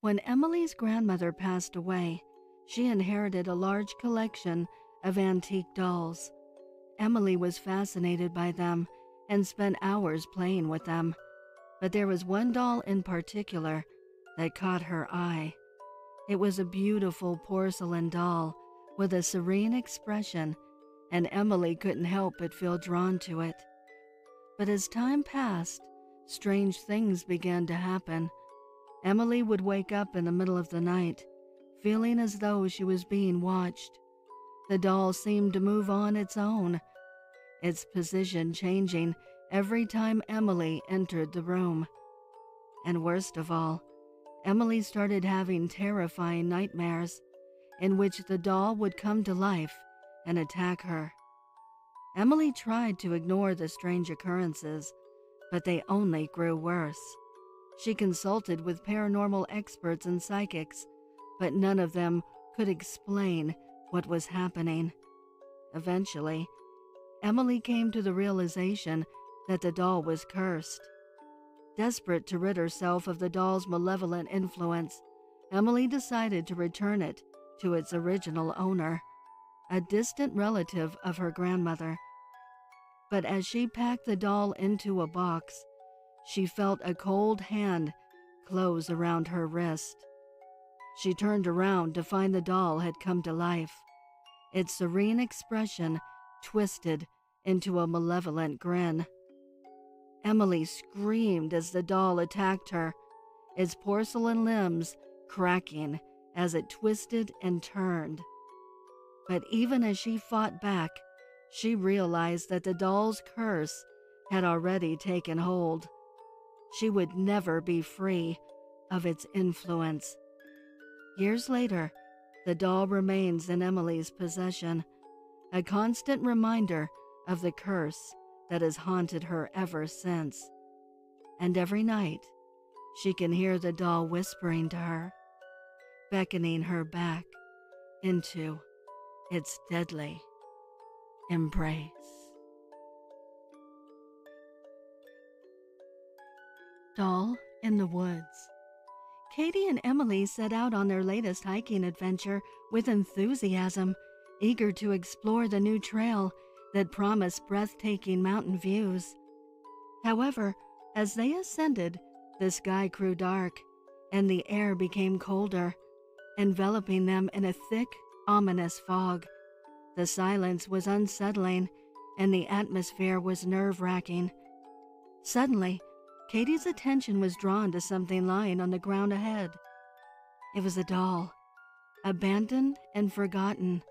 When Emily's grandmother passed away, she inherited a large collection of antique dolls. Emily was fascinated by them and spent hours playing with them. But there was one doll in particular that caught her eye. It was a beautiful porcelain doll with a serene expression, and Emily couldn't help but feel drawn to it. But as time passed, strange things began to happen. Emily would wake up in the middle of the night, feeling as though she was being watched. The doll seemed to move on its own, its position changing every time Emily entered the room. And worst of all, Emily started having terrifying nightmares in which the doll would come to life and attack her. Emily tried to ignore the strange occurrences, but they only grew worse. She consulted with paranormal experts and psychics, but none of them could explain what was happening. Eventually, Emily came to the realization that the doll was cursed. Desperate to rid herself of the doll's malevolent influence, Emily decided to return it to its original owner, a distant relative of her grandmother. But as she packed the doll into a box, she felt a cold hand close around her wrist. She turned around to find the doll had come to life, its serene expression twisted into a malevolent grin. Emily screamed as the doll attacked her, its porcelain limbs cracking as it twisted and turned. But even as she fought back, she realized that the doll's curse had already taken hold. She would never be free of its influence. Years later, the doll remains in Emily's possession, a constant reminder of the curse that has haunted her ever since. And every night, she can hear the doll whispering to her, beckoning her back into its deadly embrace. Doll in the Woods. Katie and Emily set out on their latest hiking adventure with enthusiasm, eager to explore the new trail that promised breathtaking mountain views. However, as they ascended, the sky grew dark, and the air became colder, enveloping them in a thick, ominous fog. The silence was unsettling, and the atmosphere was nerve-wracking. Suddenly, Katie's attention was drawn to something lying on the ground ahead. It was a doll, abandoned and forgotten,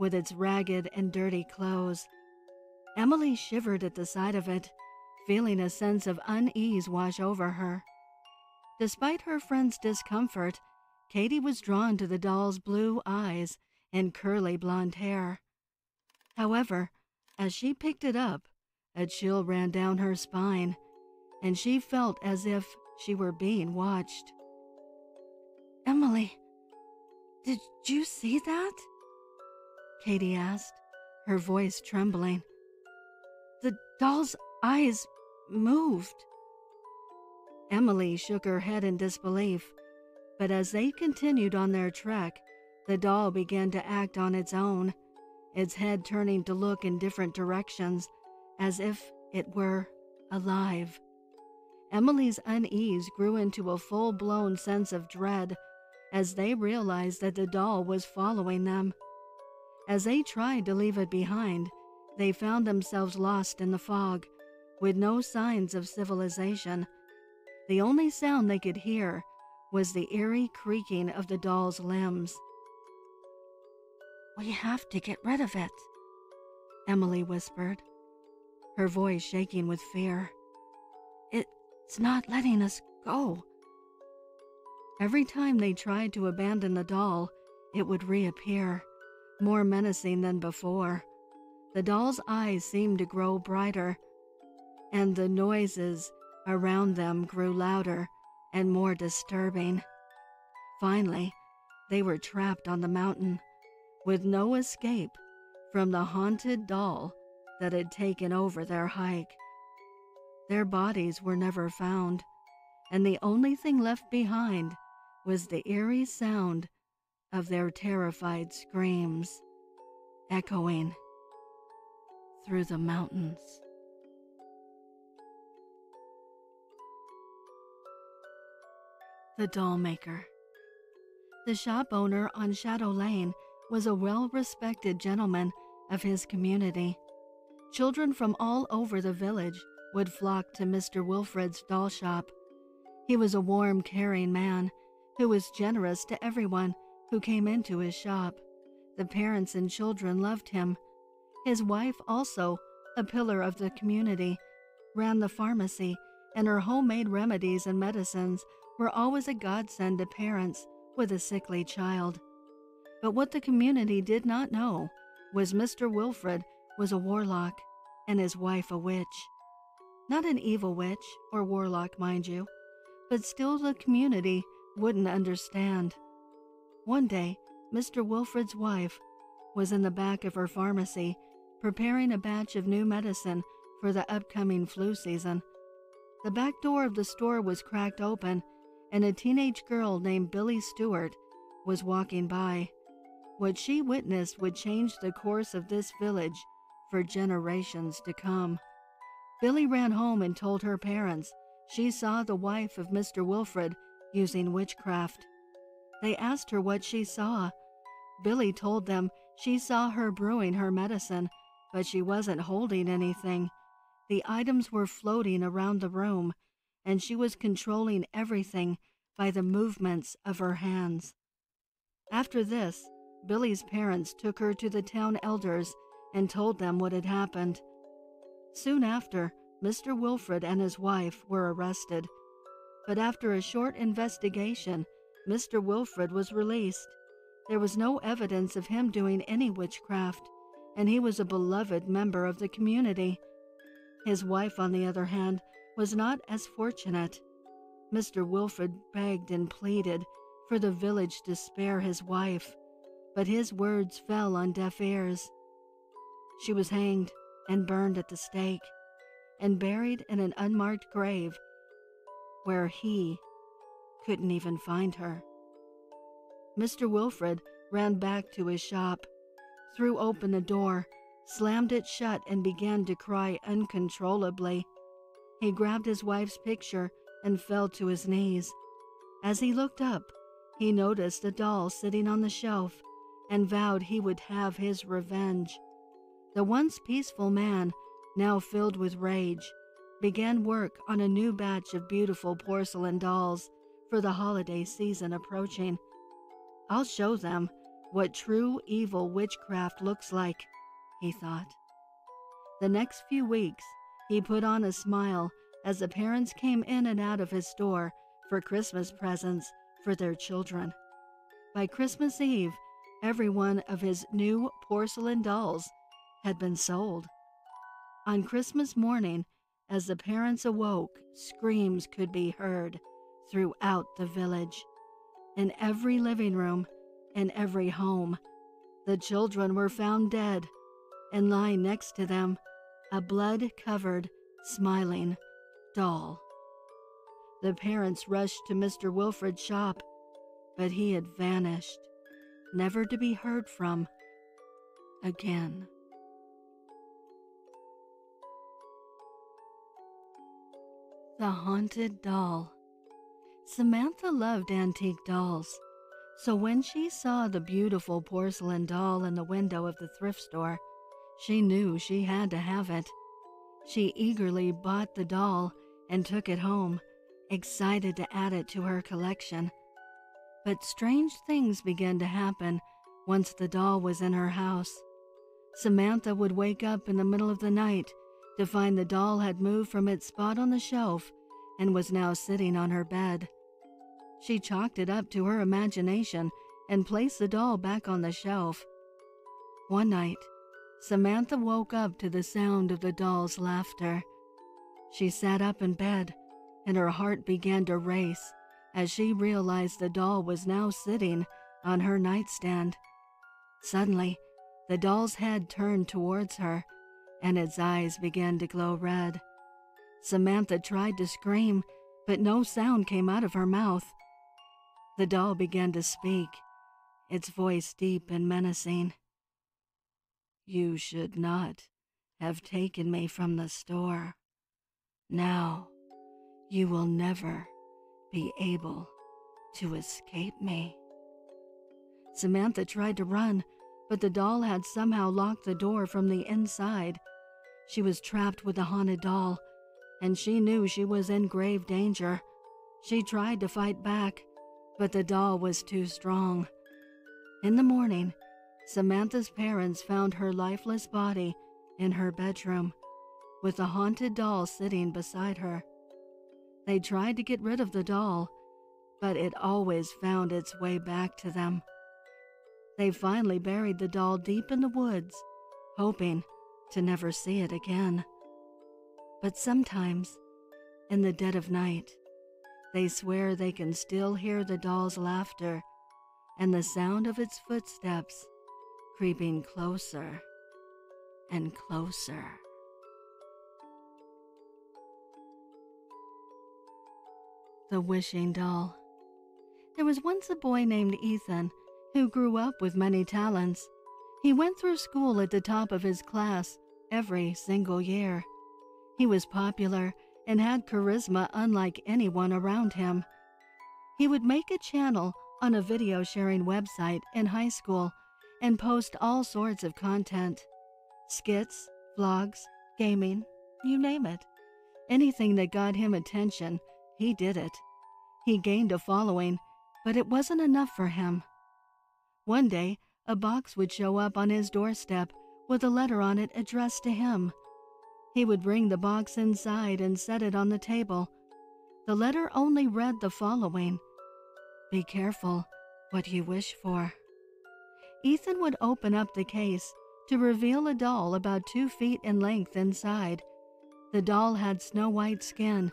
with its ragged and dirty clothes. Emily shivered at the sight of it, feeling a sense of unease wash over her. Despite her friend's discomfort, Katie was drawn to the doll's blue eyes and curly blonde hair. However, as she picked it up, a chill ran down her spine, and she felt as if she were being watched. "Emily, did you see that?" Katie asked, her voice trembling. "The doll's eyes moved." Emily shook her head in disbelief, but as they continued on their trek, the doll began to act on its own, its head turning to look in different directions, as if it were alive. Emily's unease grew into a full-blown sense of dread as they realized that the doll was following them. As they tried to leave it behind, they found themselves lost in the fog, with no signs of civilization. The only sound they could hear was the eerie creaking of the doll's limbs. "We have to get rid of it," Emily whispered, her voice shaking with fear. "It's not letting us go." Every time they tried to abandon the doll, it would reappear, more menacing than before. The doll's eyes seemed to grow brighter, and the noises around them grew louder and more disturbing. Finally, they were trapped on the mountain, with no escape from the haunted doll that had taken over their hike. Their bodies were never found, and the only thing left behind was the eerie sound of their terrified screams, echoing through the mountains. The Doll Maker. The shop owner on Shadow Lane was a well-respected gentleman of his community. Children from all over the village would flock to Mr. Wilfred's doll shop. He was a warm, caring man who was generous to everyone who came into his shop. The parents and children loved him. His wife, also a pillar of the community, ran the pharmacy, and her homemade remedies and medicines were always a godsend to parents with a sickly child. But what the community did not know was Mr. Wilfred was a warlock and his wife a witch. Not an evil witch or warlock, mind you, but still the community wouldn't understand. One day, Mr. Wilfred's wife was in the back of her pharmacy preparing a batch of new medicine for the upcoming flu season. The back door of the store was cracked open, and a teenage girl named Billy Stewart was walking by. What she witnessed would change the course of this village for generations to come. Billy ran home and told her parents she saw the wife of Mr. Wilfred using witchcraft. They asked her what she saw. Billy told them she saw her brewing her medicine, but she wasn't holding anything. The items were floating around the room, and she was controlling everything by the movements of her hands. After this, Billy's parents took her to the town elders and told them what had happened. Soon after, Mr. Wilfred and his wife were arrested. But after a short investigation, Mr. Wilfred was released. There was no evidence of him doing any witchcraft, and he was a beloved member of the community. His wife, on the other hand, was not as fortunate. Mr. Wilfred begged and pleaded for the village to spare his wife, but his words fell on deaf ears. She was hanged and burned at the stake, and buried in an unmarked grave where he couldn't even find her. Mr. Wilfred ran back to his shop, threw open the door, slammed it shut, and began to cry uncontrollably. He grabbed his wife's picture and fell to his knees. As he looked up, he noticed a doll sitting on the shelf and vowed he would have his revenge. The once peaceful man, now filled with rage, began work on a new batch of beautiful porcelain dolls for the holiday season approaching. "I'll show them what true evil witchcraft looks like," he thought. The next few weeks, he put on a smile as the parents came in and out of his store for Christmas presents for their children. By Christmas Eve, every one of his new porcelain dolls had been sold. On Christmas morning, as the parents awoke, screams could be heard throughout the village. In every living room, in every home, the children were found dead, and lying next to them, a blood-covered, smiling doll. The parents rushed to Mr. Wilfred's shop, but he had vanished, never to be heard from again. The Haunted Doll. Samantha loved antique dolls, so when she saw the beautiful porcelain doll in the window of the thrift store, she knew she had to have it. She eagerly bought the doll and took it home, excited to add it to her collection. But strange things began to happen once the doll was in her house. Samantha would wake up in the middle of the night to find the doll had moved from its spot on the shelf and was now sitting on her bed. She chalked it up to her imagination and placed the doll back on the shelf. One night, Samantha woke up to the sound of the doll's laughter. She sat up in bed, and her heart began to race as she realized the doll was now sitting on her nightstand. Suddenly, the doll's head turned towards her, and its eyes began to glow red. Samantha tried to scream, but no sound came out of her mouth. The doll began to speak, its voice deep and menacing. "You should not have taken me from the store. Now, you will never be able to escape me." Samantha tried to run, but the doll had somehow locked the door from the inside. She was trapped with the haunted doll, and she knew she was in grave danger. She tried to fight back, but the doll was too strong. In the morning, Samantha's parents found her lifeless body in her bedroom, with the haunted doll sitting beside her. They tried to get rid of the doll, but it always found its way back to them. They finally buried the doll deep in the woods, hoping to never see it again. But sometimes, in the dead of night, they swear they can still hear the doll's laughter and the sound of its footsteps creeping closer and closer. The Wishing Doll. There was once a boy named Ethan who grew up with many talents. He went through school at the top of his class every single year. He was popular and had charisma unlike anyone around him. He would make a channel on a video sharing website in high school and post all sorts of content. Skits, vlogs, gaming, you name it. Anything that got him attention, he did it. He gained a following, but it wasn't enough for him. One day, a box would show up on his doorstep with a letter on it addressed to him. He would bring the box inside and set it on the table. The letter only read the following: "Be careful what you wish for." Ethan would open up the case to reveal a doll about 2 feet in length inside. The doll had snow white skin,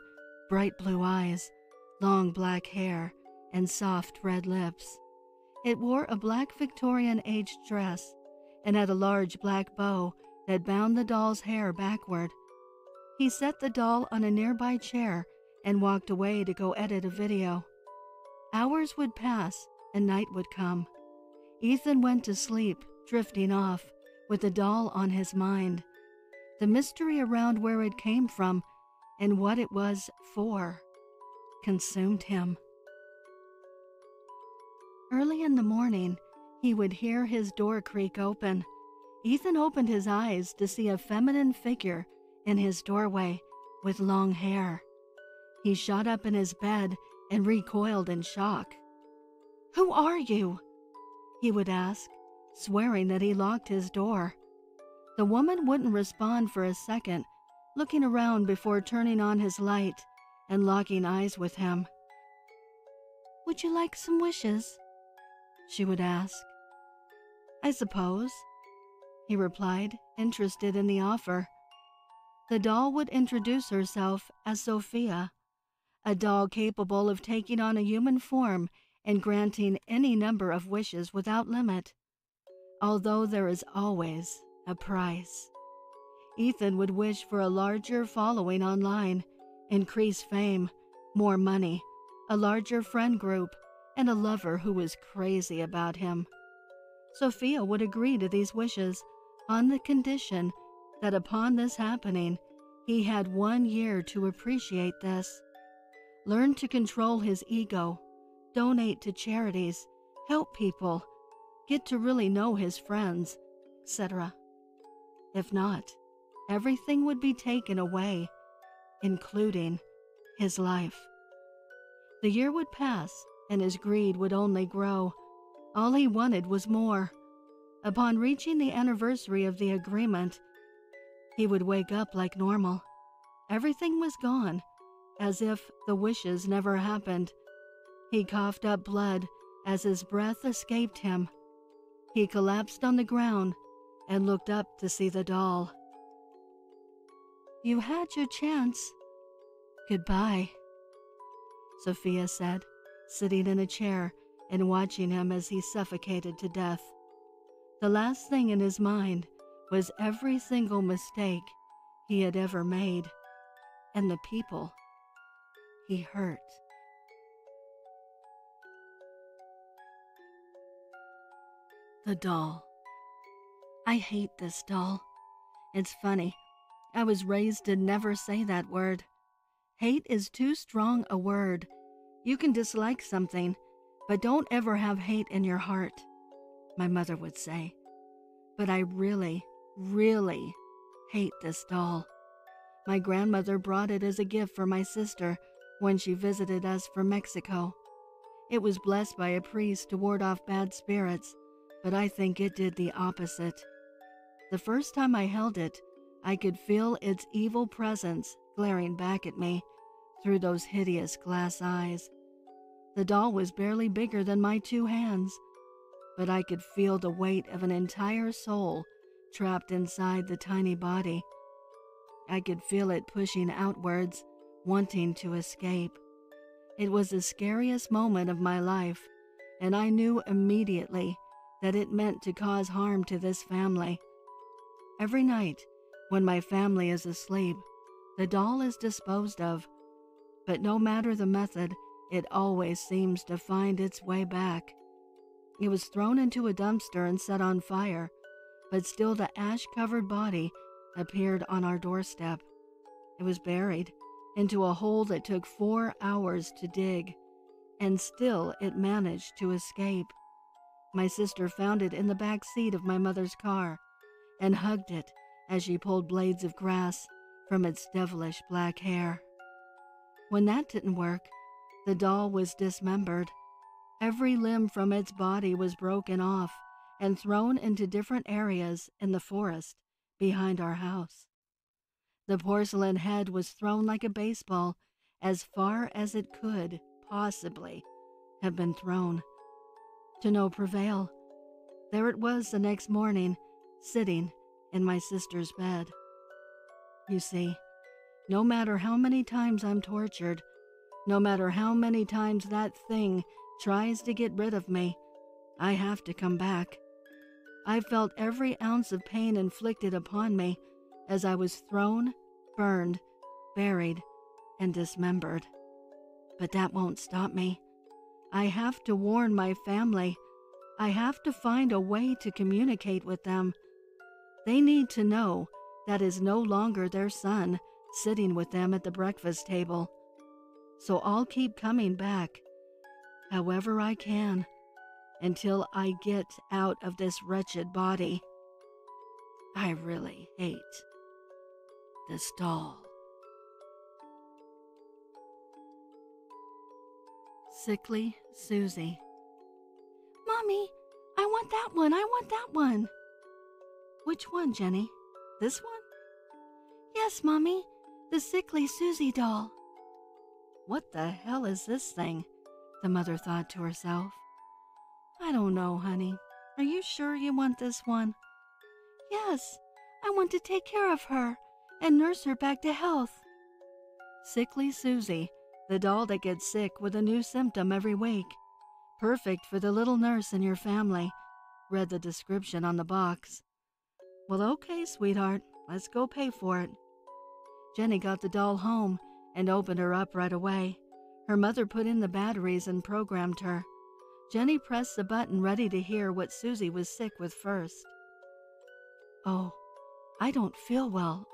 bright blue eyes, long black hair, and soft red lips. It wore a black Victorian-aged dress and had a large black bow that bound the doll's hair backward. He set the doll on a nearby chair and walked away to go edit a video. Hours would pass and night would come. Ethan went to sleep, drifting off, with the doll on his mind. The mystery around where it came from and what it was for consumed him. Early in the morning, he would hear his door creak open. Ethan opened his eyes to see a feminine figure in his doorway with long hair. He shot up in his bed and recoiled in shock. "Who are you?" he would ask, swearing that he locked his door. The woman wouldn't respond for a second, looking around before turning on his light and locking eyes with him. "Would you like some wishes?" she would ask. "I suppose," he replied, interested in the offer. The doll would introduce herself as Sophia, a doll capable of taking on a human form and granting any number of wishes without limit, although there is always a price. Ethan would wish for a larger following online, increased fame, more money, a larger friend group, and a lover who was crazy about him. Sophia would agree to these wishes on the condition that upon this happening, he had 1 year to appreciate this, learn to control his ego, donate to charities, help people, get to really know his friends, etc. If not, everything would be taken away, including his life. The year would pass, and his greed would only grow. All he wanted was more. Upon reaching the anniversary of the agreement, he would wake up like normal. Everything was gone, as if the wishes never happened. He coughed up blood as his breath escaped him. He collapsed on the ground and looked up to see the doll. "You had your chance. Goodbye," Sophia said, sitting in a chair and watching him as he suffocated to death. The last thing in his mind was every single mistake he had ever made and the people he hurt. The doll. I hate this doll. It's funny. I was raised to never say that word. Hate is too strong a word. You can dislike something, but don't ever have hate in your heart, my mother would say. But I really, really hate this doll. My grandmother brought it as a gift for my sister when she visited us from Mexico. It was blessed by a priest to ward off bad spirits, but I think it did the opposite. The first time I held it, I could feel its evil presence glaring back at me through those hideous glass eyes. The doll was barely bigger than my 2 hands, but I could feel the weight of an entire soul trapped inside the tiny body. I could feel it pushing outwards, wanting to escape. It was the scariest moment of my life, and I knew immediately that it meant to cause harm to this family. Every night, when my family is asleep, the doll is disposed of, but no matter the method, it always seems to find its way back. It was thrown into a dumpster and set on fire, but still the ash-covered body appeared on our doorstep. It was buried into a hole that took 4 hours to dig, and still it managed to escape. My sister found it in the back seat of my mother's car and hugged it as she pulled blades of grass from its devilish black hair. When that didn't work, the doll was dismembered. Every limb from its body was broken off and thrown into different areas in the forest behind our house. The porcelain head was thrown like a baseball as far as it could possibly have been thrown. To no prevail. There it was the next morning, sitting in my sister's bed. You see, no matter how many times I'm tortured, no matter how many times that thing tries to get rid of me, I have to come back. I felt every ounce of pain inflicted upon me as I was thrown, burned, buried, and dismembered. But that won't stop me. I have to warn my family. I have to find a way to communicate with them. They need to know that is no longer their son sitting with them at the breakfast table. So I'll keep coming back, however I can, until I get out of this wretched body. I really hate this doll. Sickly Suzy. Mommy, I want that one. I want that one. Which one, Jenny? This one? Yes, Mommy, the sickly Suzy doll. What the hell is this thing? The mother thought to herself. I don't know, honey. Are you sure you want this one? Yes, I want to take care of her and nurse her back to health. Sickly Suzy, the doll that gets sick with a new symptom every week. Perfect for the little nurse in your family, read the description on the box. Well, okay, sweetheart, let's go pay for it. Jenny got the doll home and opened her up right away. Her mother put in the batteries and programmed her. Jenny pressed the button ready to hear what Suzy was sick with first. Oh, I don't feel well.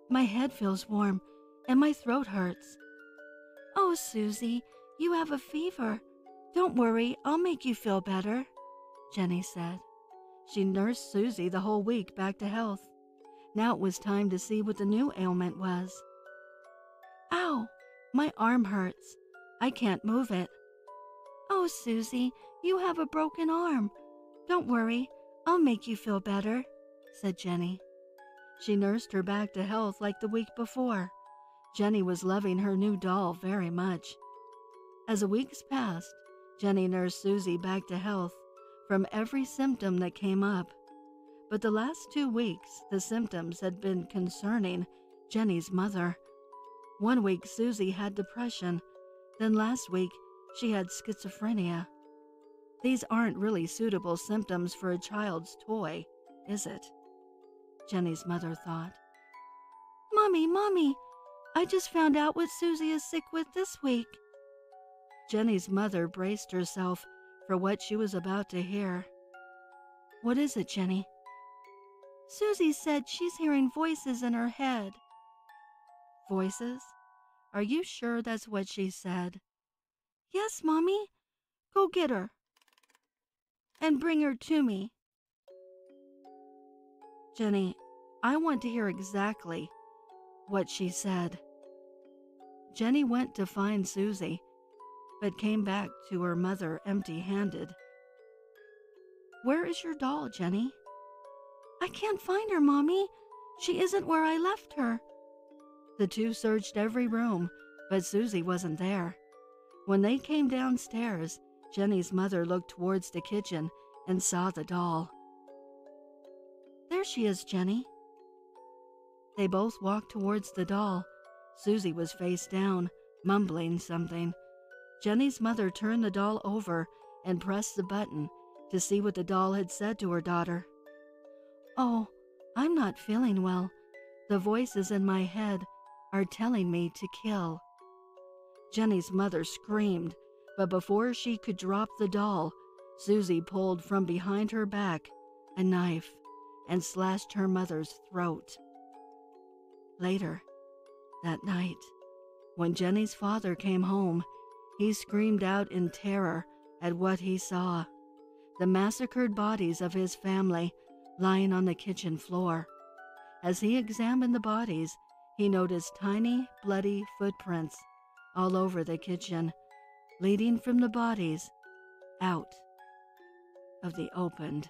My head feels warm and my throat hurts. Oh, Suzy, you have a fever. Don't worry, I'll make you feel better, Jenny said. She nursed Suzy the whole week back to health. Now it was time to see what the new ailment was. Ow, my arm hurts. I can't move it. Oh, Suzy, you have a broken arm. Don't worry, I'll make you feel better, said Jenny. She nursed her back to health like the week before. Jenny was loving her new doll very much. As the weeks passed, Jenny nursed Suzy back to health from every symptom that came up. But the last 2 weeks, the symptoms had been concerning Jenny's mother. 1 week, Suzy had depression. Then last week, she had schizophrenia. These aren't really suitable symptoms for a child's toy, is it? Jenny's mother thought. Mommy, I just found out what Suzy is sick with this week. Jenny's mother braced herself for what she was about to hear. "What is it, Jenny?" "Suzy said she's hearing voices in her head." "Voices? Are you sure that's what she said?" "Yes, Mommy. Go get her and bring her to me." "Jenny, I want to hear exactly what she said." Jenny went to find Suzy, but came back to her mother empty-handed. "Where is your doll, Jenny?" "I can't find her, Mommy. She isn't where I left her." The two searched every room, but Suzy wasn't there. When they came downstairs, Jenny's mother looked towards the kitchen and saw the doll. "There she is, Jenny." They both walked towards the doll. Suzy was face down, mumbling something. Jenny's mother turned the doll over and pressed the button to see what the doll had said to her daughter. "Oh, I'm not feeling well. The voices in my head are telling me to kill." Jenny's mother screamed, but before she could drop the doll, Suzy pulled from behind her back a knife and slashed her mother's throat. Later, that night, when Jenny's father came home, he screamed out in terror at what he saw: the massacred bodies of his family lying on the kitchen floor. As he examined the bodies, he noticed tiny, bloody footprints all over the kitchen, leading from the bodies out of the opened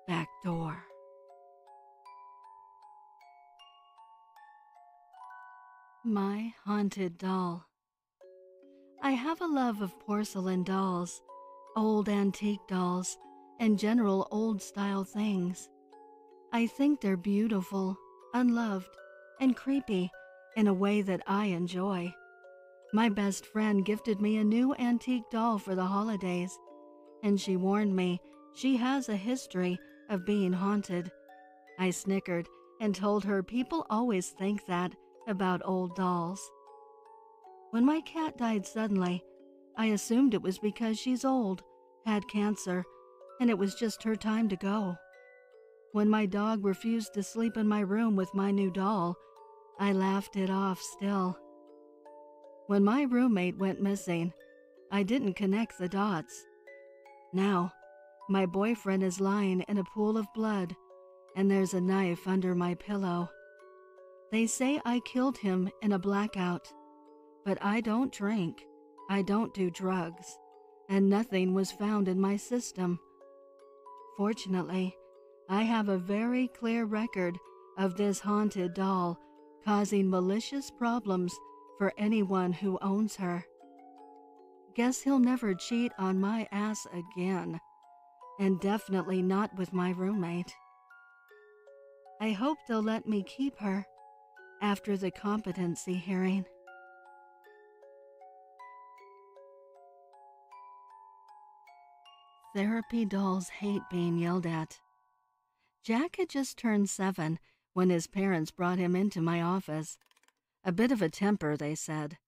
back door. My haunted doll. I have a love of porcelain dolls, old antique dolls, and general old-style things. I think they're beautiful, unloved, and creepy in a way that I enjoy. My best friend gifted me a new antique doll for the holidays, and she warned me she has a history of being haunted. I snickered and told her people always think that about old dolls. When my cat died suddenly, I assumed it was because she's old, had cancer, and it was just her time to go. When my dog refused to sleep in my room with my new doll, I laughed it off still. When my roommate went missing, I didn't connect the dots. Now, my boyfriend is lying in a pool of blood, and there's a knife under my pillow. They say I killed him in a blackout, but I don't drink, I don't do drugs, and nothing was found in my system. Fortunately, I have a very clear record of this haunted doll causing malicious problems for anyone who owns her. Guess he'll never cheat on my ass again, and definitely not with my roommate. I hope they'll let me keep her after the competency hearing. Therapy dolls hate being yelled at. Jack had just turned 7 when his parents brought him into my office. A bit of a temper, they said.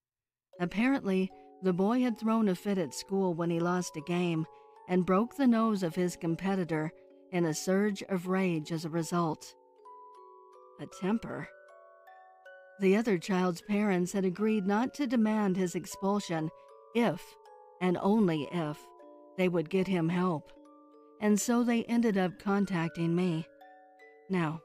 Apparently, the boy had thrown a fit at school when he lost a game and broke the nose of his competitor in a surge of rage as a result. A temper? The other child's parents had agreed not to demand his expulsion if, and only if, they would get him help, and so they ended up contacting me. Now,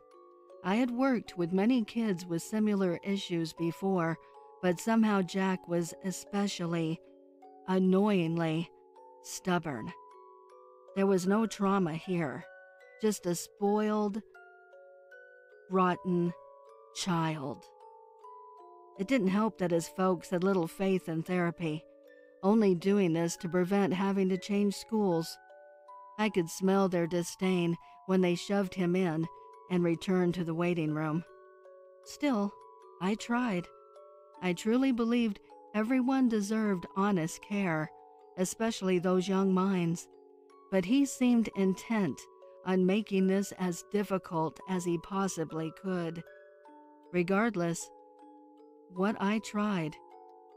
I had worked with many kids with similar issues before, but somehow Jack was especially, annoyingly, stubborn. There was no trauma here, just a spoiled, rotten child. It didn't help that his folks had little faith in therapy, only doing this to prevent having to change schools. I could smell their disdain when they shoved him in and returned to the waiting room. Still, I tried. I truly believed everyone deserved honest care, especially those young minds, but he seemed intent on making this as difficult as he possibly could. Regardless what I tried,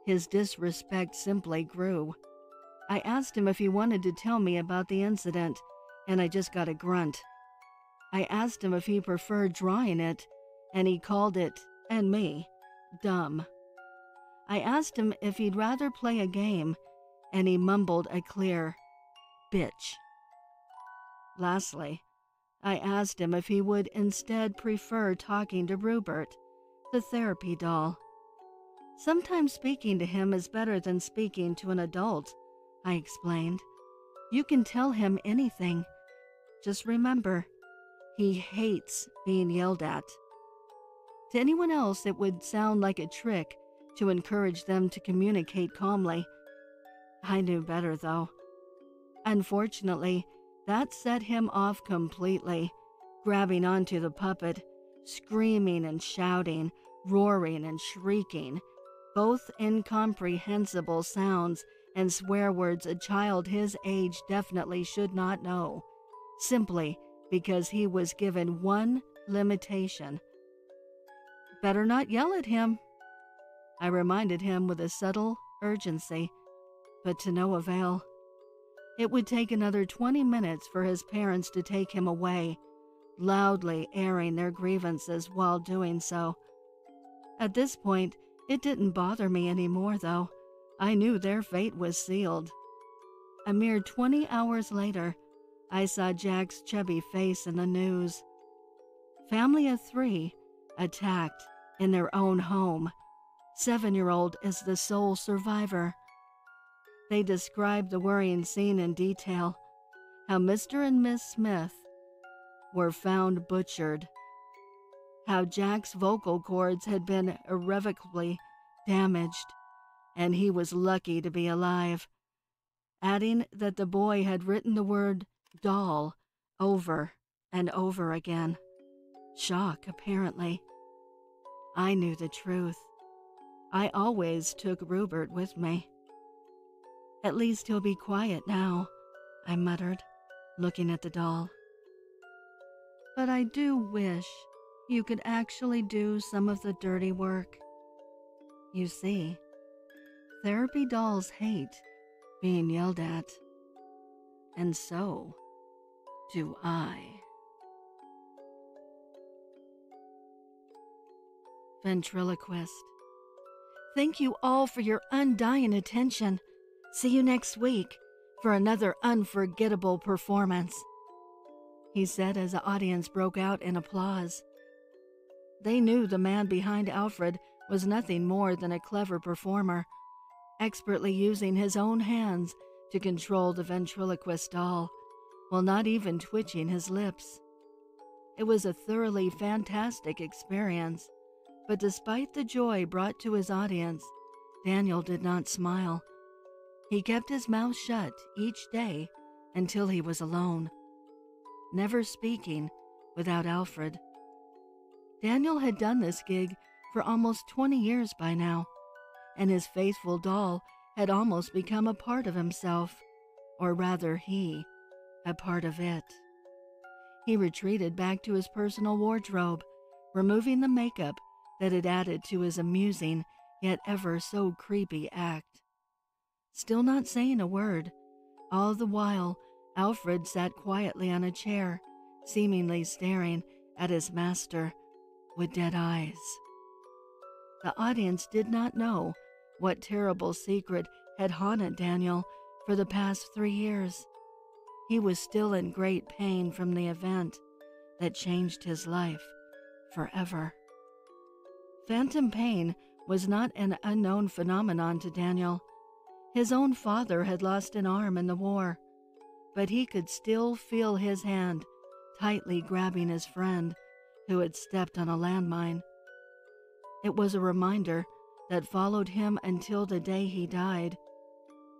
his disrespect simply grew. I asked him if he wanted to tell me about the incident, and I just got a grunt. I asked him if he preferred drawing it, and he called it, and me, dumb. I asked him if he'd rather play a game, and he mumbled a clear, bitch. Lastly, I asked him if he would instead prefer talking to Rupert, the therapy doll. Sometimes speaking to him is better than speaking to an adult, I explained. You can tell him anything. Just remember, he hates being yelled at. To anyone else, it would sound like a trick to encourage them to communicate calmly. I knew better, though. Unfortunately, that set him off completely, grabbing onto the puppet, screaming and shouting, roaring and shrieking, both incomprehensible sounds and swear words a child his age definitely should not know, simply because he was given one limitation. Better not yell at him, I reminded him with a subtle urgency, but to no avail. It would take another 20 minutes for his parents to take him away, loudly airing their grievances while doing so. At this point, it didn't bother me anymore, though. I knew their fate was sealed. A mere 20 hours later, I saw Jack's chubby face in the news. Family of 3 attacked in their own home. 7-year-old is the sole survivor. They described the worrying scene in detail, how Mr. and Miss Smith were found butchered, how Jack's vocal cords had been irrevocably damaged, and he was lucky to be alive, adding that the boy had written the word doll over and over again. Shock, apparently. I knew the truth. I always took Rupert with me. At least he'll be quiet now, I muttered, looking at the doll. But I do wish you could actually do some of the dirty work. You see, therapy dolls hate being yelled at. And so do I. Ventriloquist. Thank you all for your undying attention. See you next week for another unforgettable performance, he said as the audience broke out in applause. They knew the man behind Alfred was nothing more than a clever performer, expertly using his own hands to control the ventriloquist doll, while not even twitching his lips. It was a thoroughly fantastic experience, but despite the joy brought to his audience, Daniel did not smile. He kept his mouth shut each day until he was alone, never speaking without Alfred. Daniel had done this gig for almost 20 years by now, and his faithful doll had almost become a part of himself, or rather he, a part of it. He retreated back to his personal wardrobe, removing the makeup that had added to his amusing yet ever so creepy act. Still not saying a word, all the while Alfred sat quietly on a chair, seemingly staring at his master with dead eyes. The audience did not know what terrible secret had haunted Daniel for the past 3 years. He was still in great pain from the event that changed his life forever. Phantom pain was not an unknown phenomenon to Daniel. His own father had lost an arm in the war, but he could still feel his hand tightly grabbing his friend who had stepped on a landmine. It was a reminder that followed him until the day he died,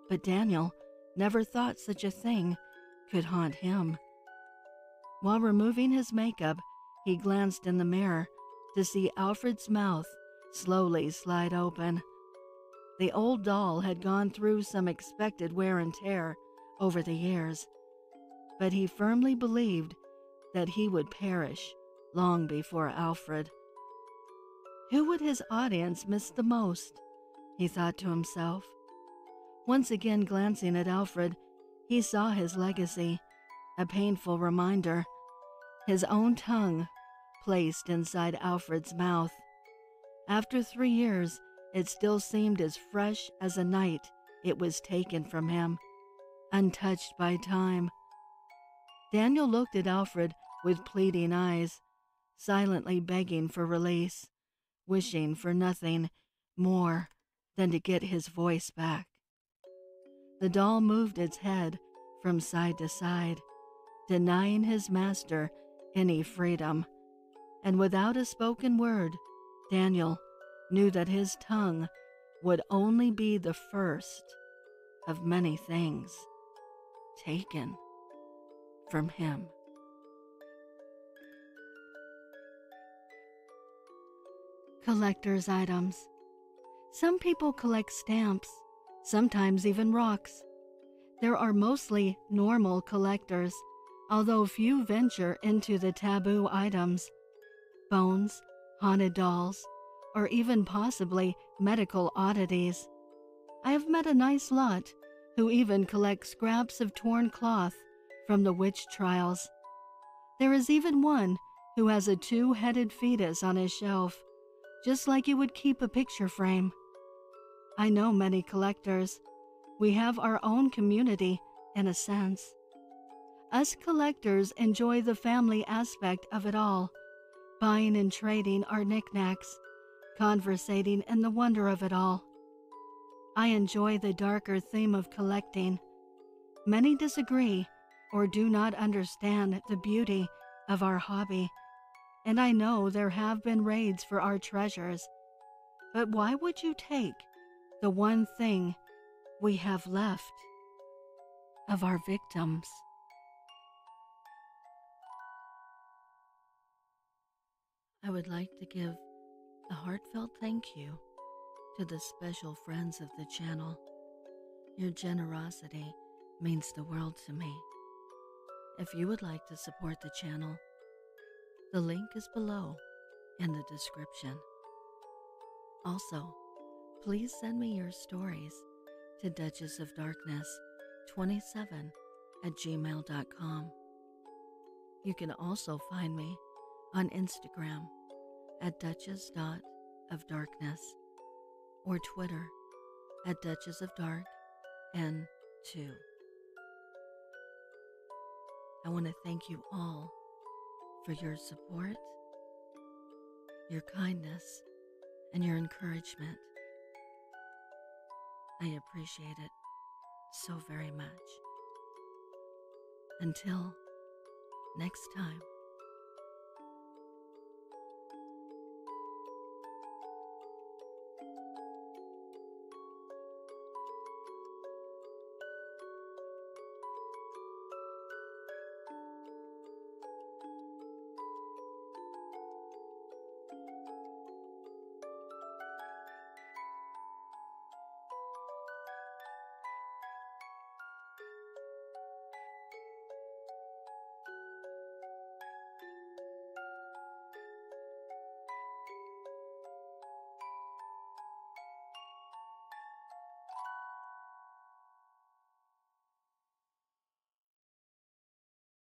but Daniel never thought such a thing could haunt him. While removing his makeup, he glanced in the mirror to see Alfred's mouth slowly slide open. The old doll had gone through some expected wear and tear over the years, but he firmly believed that he would perish long before Alfred. Who would his audience miss the most? He thought to himself. Once again glancing at Alfred, he saw his legacy, a painful reminder, his own tongue placed inside Alfred's mouth. After 3 years, it still seemed as fresh as a night it was taken from him, untouched by time. Daniel looked at Alfred with pleading eyes, silently begging for release, wishing for nothing more than to get his voice back. The doll moved its head from side to side, denying his master any freedom, and without a spoken word, Daniel knew that his tongue would only be the first of many things taken from him. Collector's items. Some people collect stamps, sometimes even rocks. There are mostly normal collectors, although few venture into the taboo items. Bones, haunted dolls, or even possibly medical oddities. I have met a nice lot who even collect scraps of torn cloth from the witch trials. There is even one who has a 2-headed fetus on his shelf, just like you would keep a picture frame. I know many collectors. We have our own community, in a sense. Us collectors enjoy the family aspect of it all, buying and trading our knickknacks, conversating in the wonder of it all. I enjoy the darker theme of collecting. Many disagree or do not understand the beauty of our hobby, and I know there have been raids for our treasures. But why would you take the one thing we have left of our victims? I would like to give a heartfelt thank you to the special friends of the channel. Your generosity means the world to me. If you would like to support the channel, the link is below in the description. Also, please send me your stories to duchessofdarkness27@gmail.com. You can also find me on Instagram at duchess.ofdarkness or Twitter at duchessofdarkn2. I want to thank you all for your support, your kindness, and your encouragement. I appreciate it so very much. Until next time.